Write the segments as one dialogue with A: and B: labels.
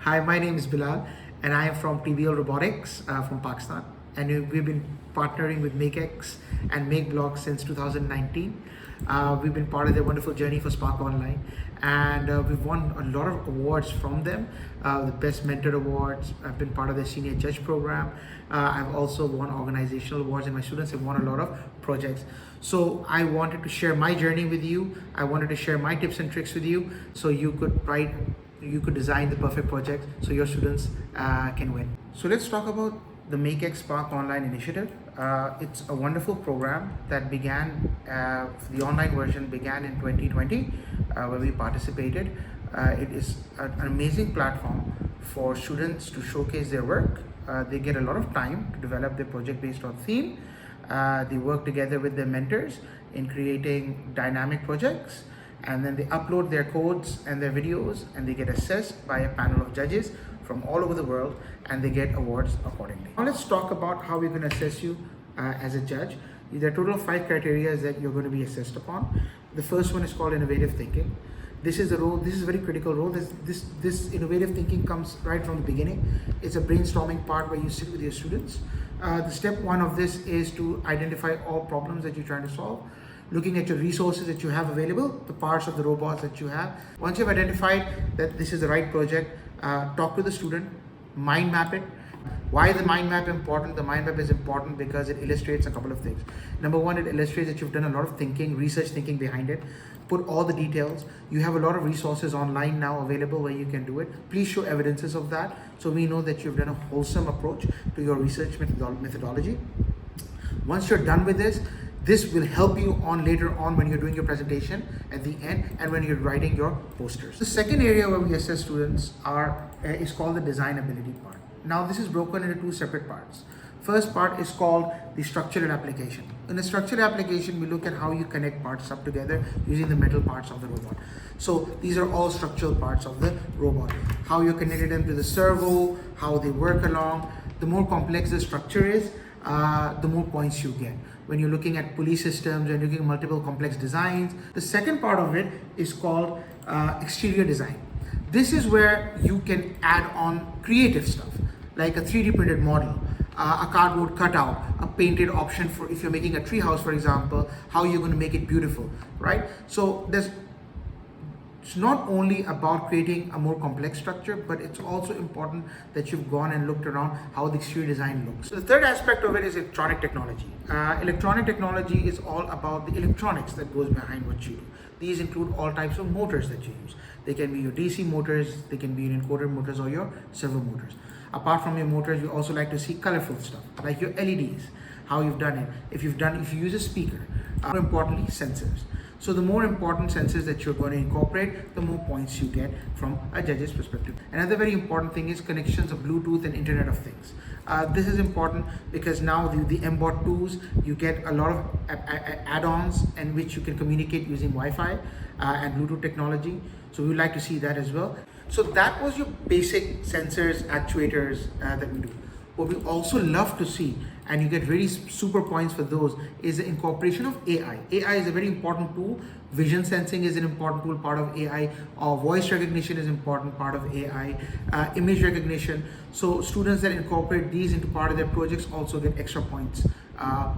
A: Hi, my name is Bilal, and I am from TBL Robotics from Pakistan. And we've been partnering with MakeX and MakeBlock since 2019. We've been part of their wonderful journey for Spark Online, and we've won a lot of awards from them. The Best Mentor Awards. I've been part of their Senior Judge Program. I've also won organizational awards, and my students have won a lot of projects. So I wanted to share my journey with you. I wanted to share my tips and tricks with you, so you could design the perfect project so your students can win. So let's talk about the MakeX Spark online initiative. It's a wonderful program that began, the online version began in 2020 where we participated. It is an amazing platform for students to showcase their work. They get a lot of time to develop their project based on theme. They work together with their mentors in creating dynamic projects, and then they upload their codes and their videos, and they get assessed by a panel of judges from all over the world, and they get awards accordingly. Now let's talk about how we're going to assess you as a judge. There are a total of 5 criteria that you're going to be assessed upon. The first one is called innovative thinking. This is a role, this is a very critical role. This innovative thinking comes right from the beginning. It's a brainstorming part where you sit with your students. The step 1 of this is to identify all problems that you're trying to solve, looking at your resources that you have available, the parts of the robots that you have. Once you've identified that this is the right project, talk to the student, mind map it. Why is the mind map important? The mind map is important because it illustrates a couple of things. Number 1, it illustrates that you've done a lot of thinking, research thinking behind it. Put all the details. You have a lot of resources online now available where you can do it. Please show evidences of that so we know that you've done a wholesome approach to your research methodology. Once you're done with this will help you on later on when you're doing your presentation at the end and when you're writing your posters. The second area where we assess students is called the design ability part. Now this is broken into 2 separate parts. First part is called the structural application. In the structural application, we look at how you connect parts up together using the metal parts of the robot. So these are all structural parts of the robot. How you connected them to the servo, how they work along. The more complex the structure is, the more points you get. When you're looking at pulley systems and looking at multiple complex designs. The second part of it is called exterior design. This is where you can add on creative stuff, like a 3D printed model, a cardboard cutout, a painted option for if you're making a tree house, for example, how you're going to make it beautiful, right? So it's not only about creating a more complex structure, but it's also important that you've gone and looked around how the exterior design looks. So the third aspect of it is electronic technology. Electronic technology is all about the electronics that goes behind what you do. These include all types of motors that you use. They can be your DC motors, they can be your encoder motors or your servo motors. Apart from your motors, we also like to see colorful stuff like your LEDs, how you've done it. If you use a speaker, more importantly, sensors. So the more important sensors that you're going to incorporate, the more points you get from a judge's perspective. Another very important thing is connections of Bluetooth and Internet of Things. This is important because now the MBOT tools, you get a lot of add-ons in which you can communicate using Wi-Fi and Bluetooth technology. So we would like to see that as well. So that was your basic sensors, actuators that we do. What we also love to see, and you get really super points for those, is the incorporation of AI. AI is a very important tool. Vision sensing is an important tool, part of AI. Voice recognition is an important part of AI. Image recognition. So students that incorporate these into part of their projects also get extra points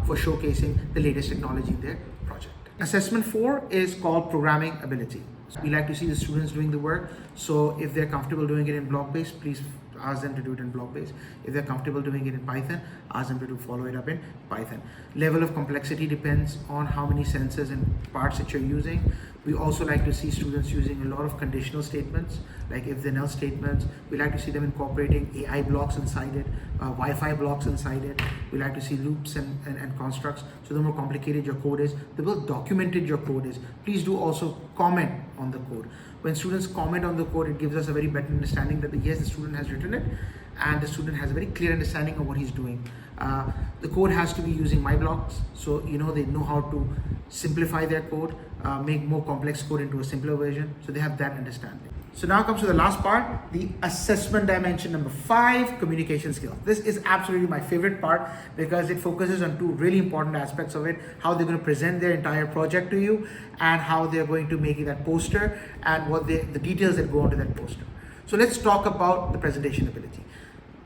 A: for showcasing the latest technology in their project. Assessment 4 is called programming ability. We like to see the students doing the work. So if they're comfortable doing it in block-based, please ask them to do it in block-based. If they're comfortable doing it in Python, ask them to follow it up in Python. Level of complexity depends on how many sensors and parts that you're using. We also like to see students using a lot of conditional statements, like if then else statements. We like to see them incorporating AI blocks inside it, Wi-Fi blocks inside it. We like to see loops and constructs. So the more complicated your code is, the more documented your code is. Please do also comment on the code. When students comment on the code, it gives us a very better understanding that yes, the student has written it and the student has a very clear understanding of what he's doing. The code has to be using my blocks, so they know how to simplify their code, make more complex code into a simpler version, so they have that understanding. So now comes to the last part, the assessment dimension number 5, communication skills. This is absolutely my favorite part because it focuses on 2 really important aspects of it: how they're going to present their entire project to you, and how they're going to make that poster, and what the details that go onto that poster. So let's talk about the presentation ability.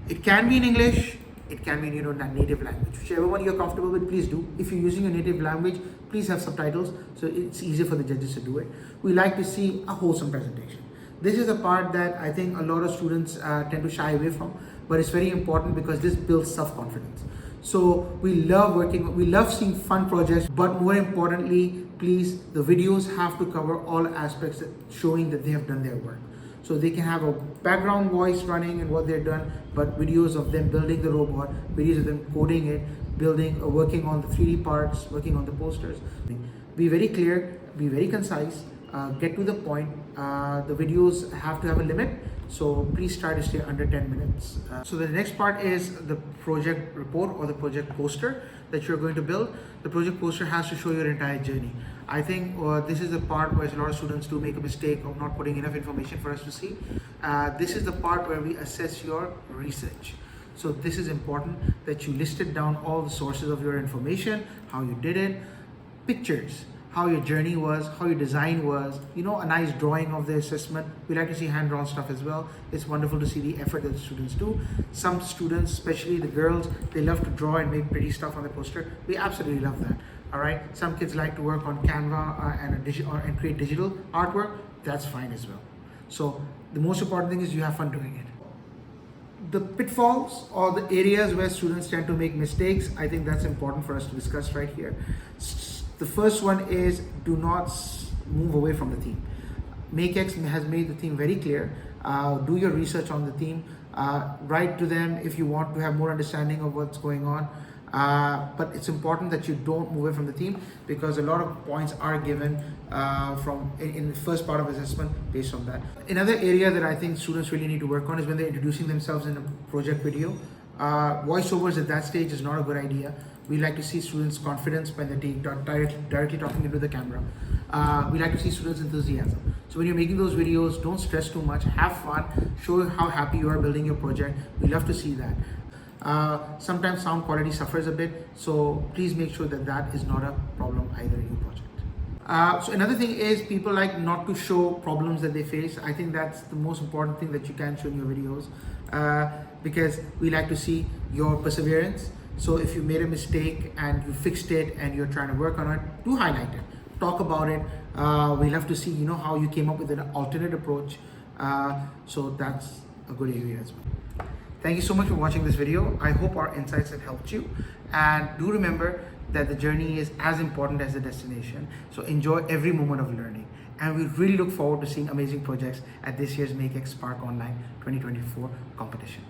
A: It can be in English, it can be in your native language. Whichever one you're comfortable with, please do. If you're using your native language, please have subtitles so it's easier for the judges to do it. We like to see a wholesome presentation. This is a part that I think a lot of students tend to shy away from, but it's very important because this builds self-confidence. So we love seeing fun projects, but more importantly, please, the videos have to cover all aspects showing that they have done their work. So they can have a background voice running and what they've done, but videos of them building the robot, videos of them coding it, working on the 3D parts, working on the posters. Be very clear, be very concise, get to the point. The videos have to have a limit, so please try to stay under 10 minutes. So the next part is the project report or the project poster that you're going to build. The project poster has to show your entire journey. I think this is the part where a lot of students do make a mistake of not putting enough information for us to see. This is the part where we assess your research. So this is important that you listed down all the sources of your information, how you did it, pictures, how your journey was, how your design was, a nice drawing of the assessment. We like to see hand-drawn stuff as well. It's wonderful to see the effort that the students do. Some students, especially the girls, they love to draw and make pretty stuff on the poster. We absolutely love that. All right. Some kids like to work on Canva and create digital artwork. That's fine as well. So the most important thing is you have fun doing it. The pitfalls or the areas where students tend to make mistakes, I think that's important for us to discuss right here. The first one is do not move away from the theme. MakeX has made the theme very clear. Do your research on the theme. Write to them if you want to have more understanding of what's going on. But it's important that you don't move away from the theme because a lot of points are given in the first part of assessment based on that. Another area that I think students really need to work on is when they're introducing themselves in a project video. Voiceovers at that stage is not a good idea. We like to see students' confidence when they're directly talking into the camera. We like to see students' enthusiasm. So when you're making those videos, don't stress too much, have fun, show how happy you are building your project. We love to see that. Sometimes sound quality suffers a bit, so please make sure that that is not a problem either in your project. So another thing is people like not to show problems that they face. I think that's the most important thing that you can show in your videos because we like to see your perseverance. So if you made a mistake and you fixed it and you're trying to work on it, do highlight it, talk about it. We love to see how you came up with an alternate approach. So that's a good area as well. Thank you so much for watching this video. I hope our insights have helped you. And do remember that the journey is as important as the destination. So enjoy every moment of learning. And we really look forward to seeing amazing projects at this year's MakeX Spark Online 2024 competition.